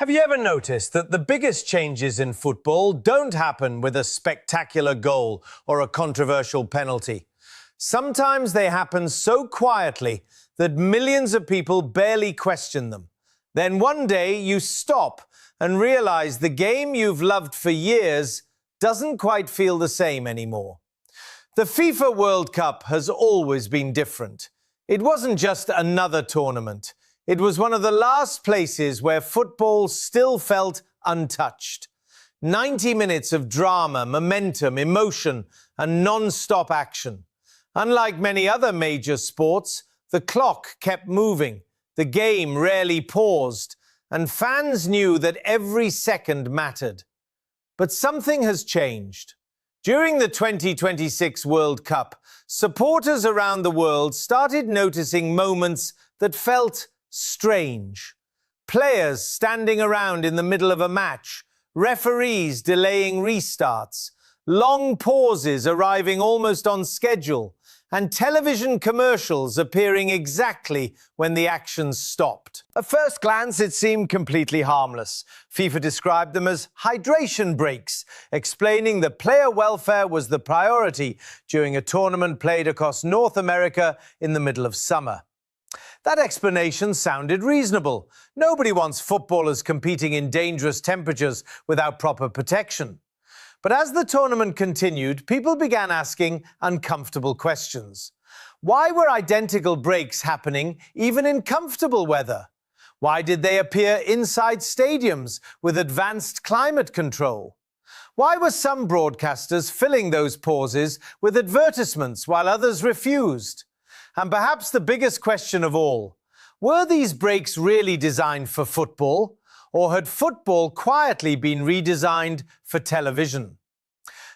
Have you ever noticed that the biggest changes in football don't happen with a spectacular goal or a controversial penalty? Sometimes they happen so quietly that millions of people barely question them. Then one day you stop and realize the game you've loved for years doesn't quite feel the same anymore. The FIFA World Cup has always been different. It wasn't just another tournament. It was one of the last places where football still felt untouched. 90 minutes of drama, momentum, emotion, and non-stop action. Unlike many other major sports, the clock kept moving, the game rarely paused, and fans knew that every second mattered. But something has changed. During the 2026 World Cup, supporters around the world started noticing moments that felt strange. Players standing around in the middle of a match, referees delaying restarts, long pauses arriving almost on schedule, and television commercials appearing exactly when the action stopped. At first glance, it seemed completely harmless. FIFA described them as hydration breaks, explaining that player welfare was the priority during a tournament played across North America in the middle of summer. That explanation sounded reasonable. Nobody wants footballers competing in dangerous temperatures without proper protection. But as the tournament continued, people began asking uncomfortable questions. Why were identical breaks happening even in comfortable weather? Why did they appear inside stadiums with advanced climate control? Why were some broadcasters filling those pauses with advertisements while others refused? And perhaps the biggest question of all, were these breaks really designed for football, or had football quietly been redesigned for television?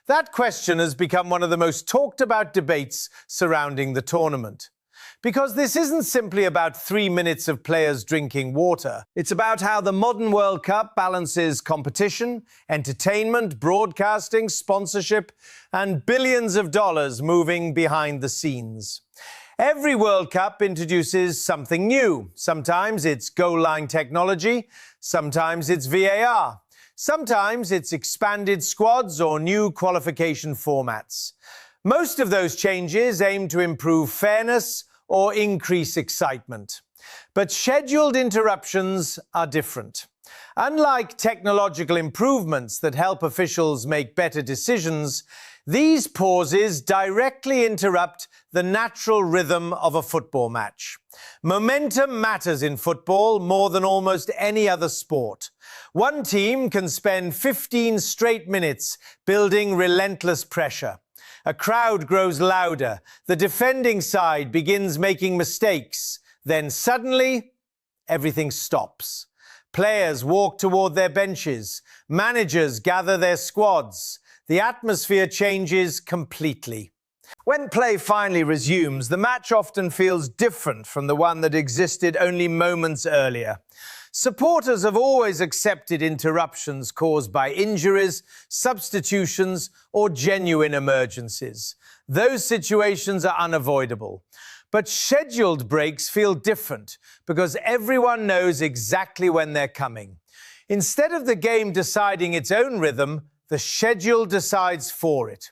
That question has become one of the most talked about debates surrounding the tournament. Because this isn't simply about 3 minutes of players drinking water. It's about how the modern World Cup balances competition, entertainment, broadcasting, sponsorship, and billions of dollars moving behind the scenes. Every World Cup introduces something new. Sometimes it's goal line technology, sometimes it's VAR, sometimes it's expanded squads or new qualification formats. Most of those changes aim to improve fairness or increase excitement. But scheduled interruptions are different. Unlike technological improvements that help officials make better decisions, these pauses directly interrupt the natural rhythm of a football match. Momentum matters in football more than almost any other sport. One team can spend 15 straight minutes building relentless pressure. A crowd grows louder. The defending side begins making mistakes. Then suddenly, everything stops. Players walk toward their benches. Managers gather their squads. The atmosphere changes completely. When play finally resumes, the match often feels different from the one that existed only moments earlier. Supporters have always accepted interruptions caused by injuries, substitutions, or genuine emergencies. Those situations are unavoidable. But scheduled breaks feel different because everyone knows exactly when they're coming. Instead of the game deciding its own rhythm, the schedule decides for it.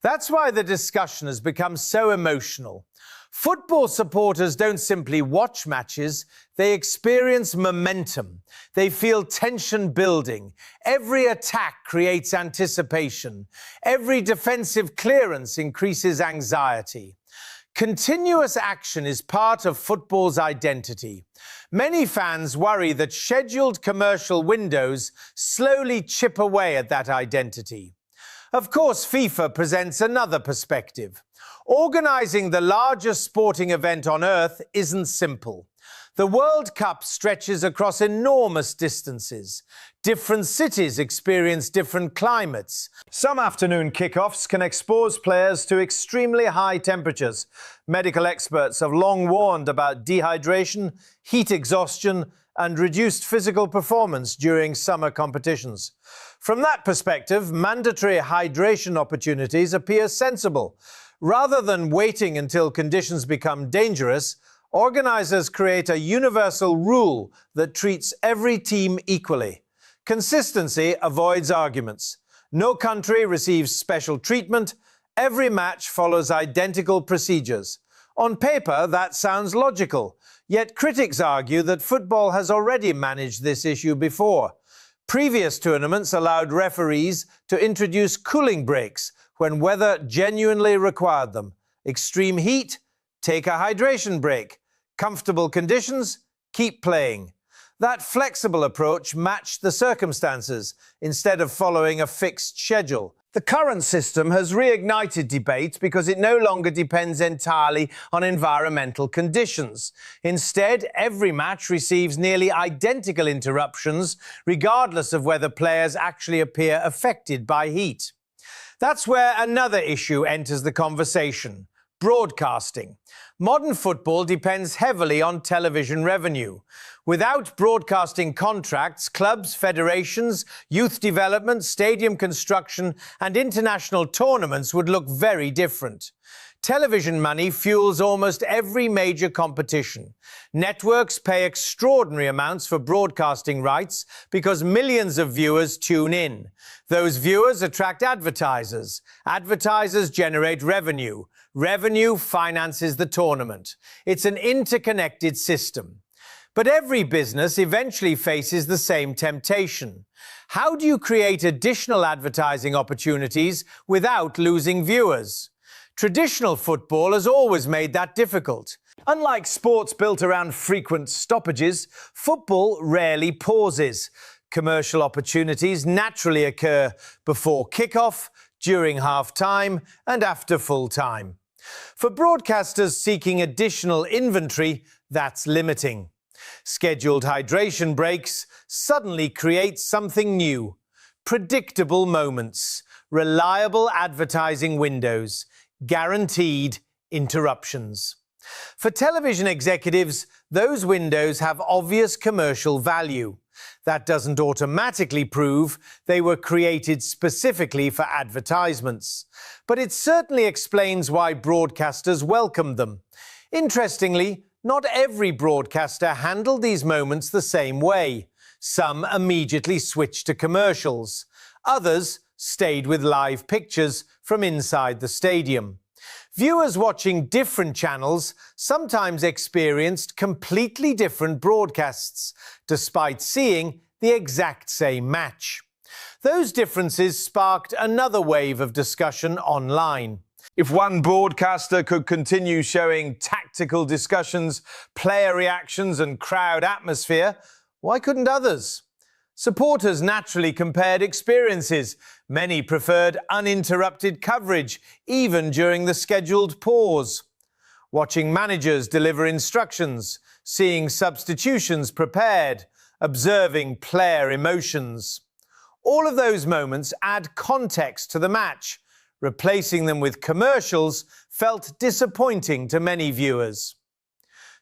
That's why the discussion has become so emotional. Football supporters don't simply watch matches, they experience momentum. They feel tension building. Every attack creates anticipation. Every defensive clearance increases anxiety. Continuous action is part of football's identity. Many fans worry that scheduled commercial windows slowly chip away at that identity. Of course, FIFA presents another perspective. Organising the largest sporting event on Earth isn't simple. The World Cup stretches across enormous distances. Different cities experience different climates. Some afternoon kickoffs can expose players to extremely high temperatures. Medical experts have long warned about dehydration, heat exhaustion, and reduced physical performance during summer competitions. From that perspective, mandatory hydration opportunities appear sensible. Rather than waiting until conditions become dangerous, Organizers create a universal rule that treats every team equally. Consistency avoids arguments. No country receives special treatment. Every match follows identical procedures. On paper, that sounds logical. Yet critics argue that football has already managed this issue before. Previous tournaments allowed referees to introduce cooling breaks when weather genuinely required them. Extreme heat, take a hydration break. Comfortable conditions, keep playing. That flexible approach matched the circumstances instead of following a fixed schedule. The current system has reignited debate because it no longer depends entirely on environmental conditions. Instead, every match receives nearly identical interruptions, regardless of whether players actually appear affected by heat. That's where another issue enters the conversation: broadcasting. Modern football depends heavily on television revenue. Without broadcasting contracts, clubs, federations, youth development, stadium construction, and international tournaments would look very different. Television money fuels almost every major competition. Networks pay extraordinary amounts for broadcasting rights because millions of viewers tune in. Those viewers attract advertisers. Advertisers generate revenue. Revenue finances the tournament. It's an interconnected system. But every business eventually faces the same temptation. How do you create additional advertising opportunities without losing viewers? Traditional football has always made that difficult. Unlike sports built around frequent stoppages, football rarely pauses. Commercial opportunities naturally occur before kickoff, during half-time, and after full-time. For broadcasters seeking additional inventory, that's limiting. Scheduled hydration breaks suddenly create something new: predictable moments, reliable advertising windows, guaranteed interruptions. For television executives, those windows have obvious commercial value. That doesn't automatically prove they were created specifically for advertisements, but it certainly explains why broadcasters welcome them. Interestingly, not every broadcaster handled these moments the same way. Some immediately switched to commercials. Others stayed with live pictures from inside the stadium. Viewers watching different channels sometimes experienced completely different broadcasts, despite seeing the exact same match. Those differences sparked another wave of discussion online. If one broadcaster could continue showing tactical discussions, player reactions, and crowd atmosphere, why couldn't others? Supporters naturally compared experiences. Many preferred uninterrupted coverage, even during the scheduled pause. Watching managers deliver instructions, seeing substitutions prepared, observing player emotions. All of those moments add context to the match. Replacing them with commercials felt disappointing to many viewers.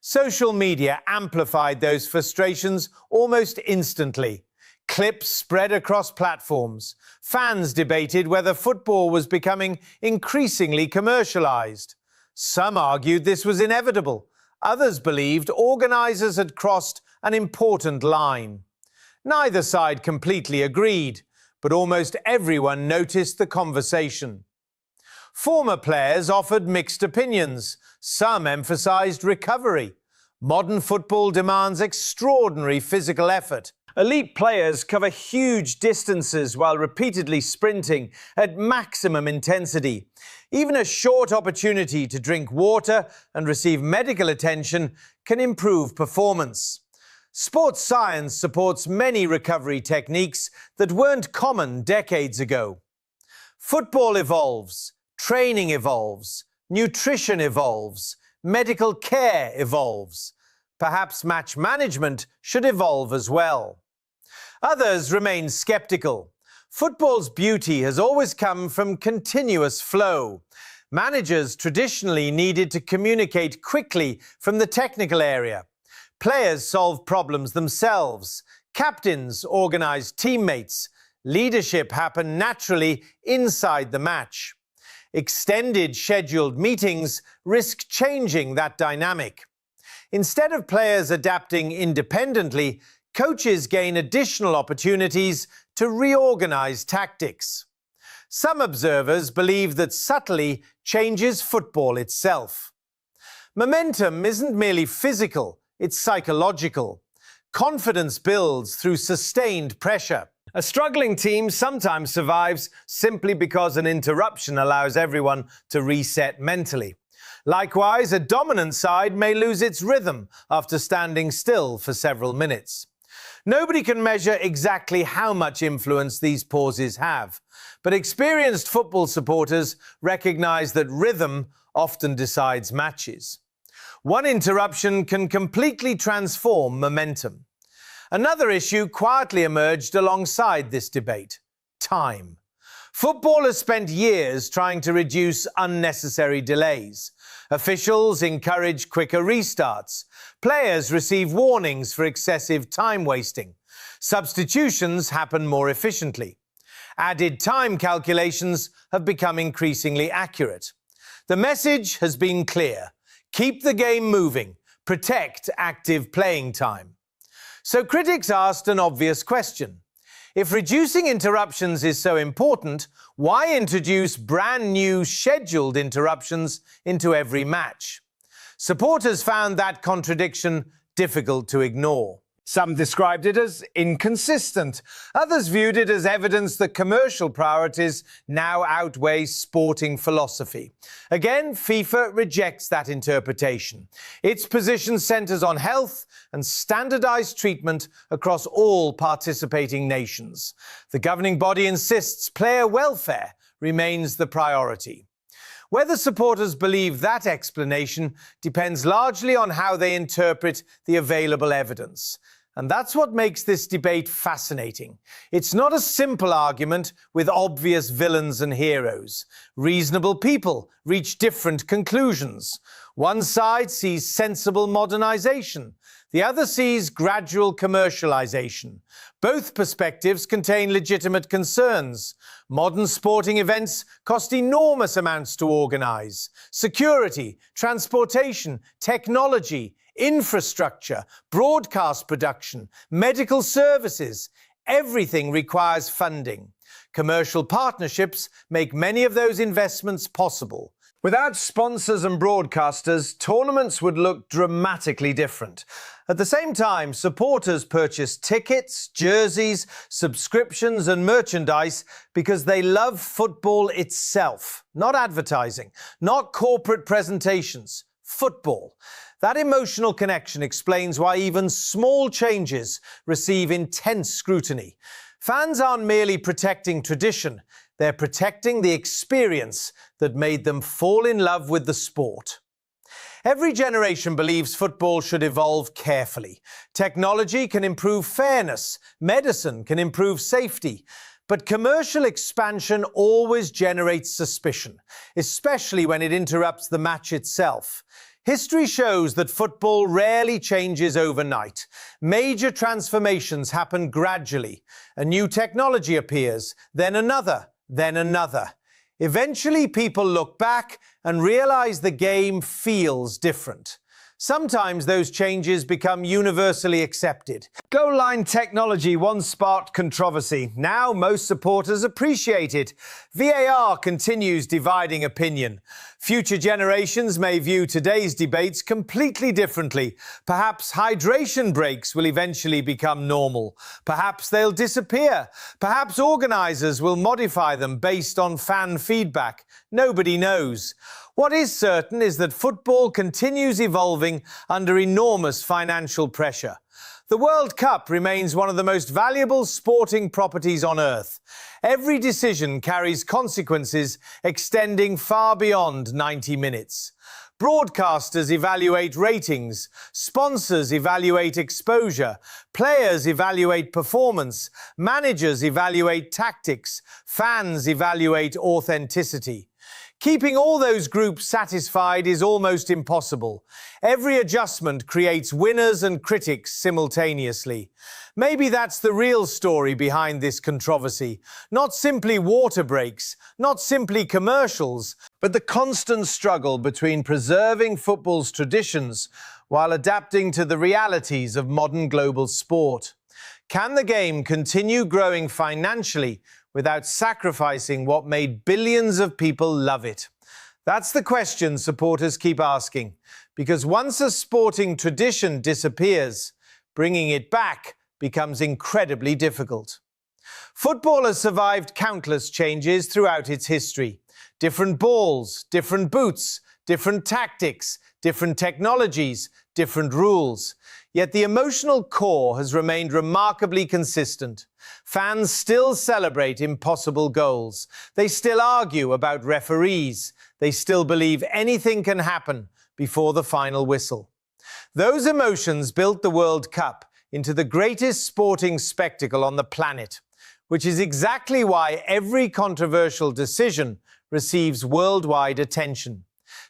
Social media amplified those frustrations almost instantly. Clips spread across platforms. Fans debated whether football was becoming increasingly commercialized. Some argued this was inevitable. Others believed organizers had crossed an important line. Neither side completely agreed, but almost everyone noticed the conversation. Former players offered mixed opinions. Some emphasized recovery. Modern football demands extraordinary physical effort. Elite players cover huge distances while repeatedly sprinting at maximum intensity. Even a short opportunity to drink water and receive medical attention can improve performance. Sports science supports many recovery techniques that weren't common decades ago. Football evolves, training evolves, nutrition evolves, medical care evolves. Perhaps match management should evolve as well. Others remain skeptical. Football's beauty has always come from continuous flow. Managers traditionally needed to communicate quickly from the technical area. Players solve problems themselves. Captains organize teammates. Leadership happened naturally inside the match. Extended scheduled meetings risk changing that dynamic. Instead of players adapting independently, coaches gain additional opportunities to reorganize tactics. Some observers believe that subtly changes football itself. Momentum isn't merely physical, it's psychological. Confidence builds through sustained pressure. A struggling team sometimes survives simply because an interruption allows everyone to reset mentally. Likewise, a dominant side may lose its rhythm after standing still for several minutes. Nobody can measure exactly how much influence these pauses have, but experienced football supporters recognize that rhythm often decides matches. One interruption can completely transform momentum. Another issue quietly emerged alongside this debate: time. Football has spent years trying to reduce unnecessary delays. Officials encourage quicker restarts. Players receive warnings for excessive time wasting. Substitutions happen more efficiently. Added time calculations have become increasingly accurate. The message has been clear: keep the game moving, protect active playing time. So critics asked an obvious question. If reducing interruptions is so important, why introduce brand new scheduled interruptions into every match? Supporters found that contradiction difficult to ignore. Some described it as inconsistent. Others viewed it as evidence that commercial priorities now outweigh sporting philosophy. Again, FIFA rejects that interpretation. Its position centers on health and standardized treatment across all participating nations. The governing body insists player welfare remains the priority. Whether supporters believe that explanation depends largely on how they interpret the available evidence. And that's what makes this debate fascinating. It's not a simple argument with obvious villains and heroes. Reasonable people reach different conclusions. One side sees sensible modernization. The other sees gradual commercialization. Both perspectives contain legitimate concerns. Modern sporting events cost enormous amounts to organize. Security, transportation, technology, infrastructure, broadcast production, medical services, everything requires funding. Commercial partnerships make many of those investments possible. Without sponsors and broadcasters, tournaments would look dramatically different. At the same time, supporters purchase tickets, jerseys, subscriptions and merchandise because they love football itself, not advertising, not corporate presentations, football. That emotional connection explains why even small changes receive intense scrutiny. Fans aren't merely protecting tradition, they're protecting the experience that made them fall in love with the sport. Every generation believes football should evolve carefully. Technology can improve fairness, medicine can improve safety, but commercial expansion always generates suspicion, especially when it interrupts the match itself. History shows that football rarely changes overnight. Major transformations happen gradually. A new technology appears, then another, then another. Eventually, people look back and realize the game feels different. Sometimes those changes become universally accepted. Goal line technology once sparked controversy. Now most supporters appreciate it. VAR continues dividing opinion. Future generations may view today's debates completely differently. Perhaps hydration breaks will eventually become normal. Perhaps they'll disappear. Perhaps organizers will modify them based on fan feedback. Nobody knows. What is certain is that football continues evolving under enormous financial pressure. The World Cup remains one of the most valuable sporting properties on earth. Every decision carries consequences extending far beyond 90 minutes. Broadcasters evaluate ratings, sponsors evaluate exposure, players evaluate performance, managers evaluate tactics, fans evaluate authenticity. Keeping all those groups satisfied is almost impossible. Every adjustment creates winners and critics simultaneously. Maybe that's the real story behind this controversy. Not simply water breaks, not simply commercials, but the constant struggle between preserving football's traditions while adapting to the realities of modern global sport? Can the game continue growing financially without sacrificing what made billions of people love it? That's the question supporters keep asking, because once a sporting tradition disappears, bringing it back becomes incredibly difficult. Football has survived countless changes throughout its history. Different balls, different boots, different tactics, different technologies, different rules. Yet the emotional core has remained remarkably consistent. Fans still celebrate impossible goals. They still argue about referees. They still believe anything can happen before the final whistle. Those emotions built the World Cup into the greatest sporting spectacle on the planet, which is exactly why every controversial decision receives worldwide attention.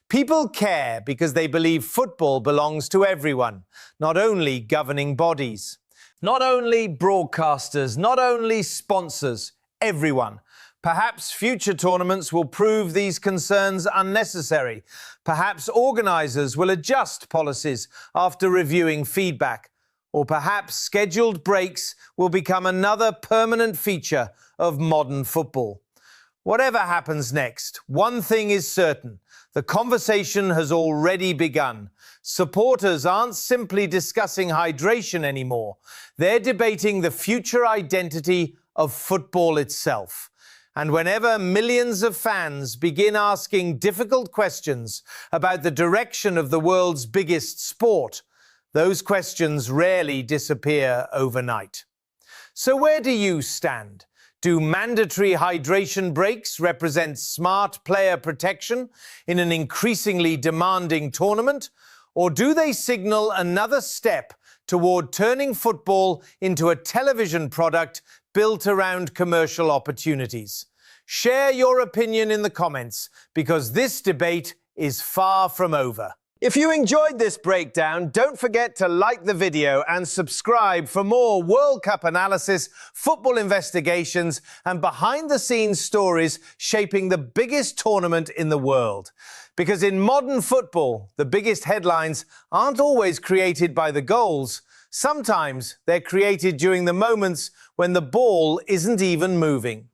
People care because they believe football belongs to everyone, not only governing bodies. Not only broadcasters, not only sponsors, everyone. Perhaps future tournaments will prove these concerns unnecessary. Perhaps organisers will adjust policies after reviewing feedback. Or perhaps scheduled breaks will become another permanent feature of modern football. Whatever happens next, one thing is certain. The conversation has already begun. Supporters aren't simply discussing hydration anymore. They're debating the future identity of football itself. And whenever millions of fans begin asking difficult questions about the direction of the world's biggest sport, those questions rarely disappear overnight. So where do you stand? Do mandatory hydration breaks represent smart player protection in an increasingly demanding tournament? Or do they signal another step toward turning football into a television product built around commercial opportunities? Share your opinion in the comments, because this debate is far from over. If you enjoyed this breakdown, don't forget to like the video and subscribe for more World Cup analysis, football investigations, and behind-the-scenes stories shaping the biggest tournament in the world. Because in modern football, the biggest headlines aren't always created by the goals. Sometimes they're created during the moments when the ball isn't even moving.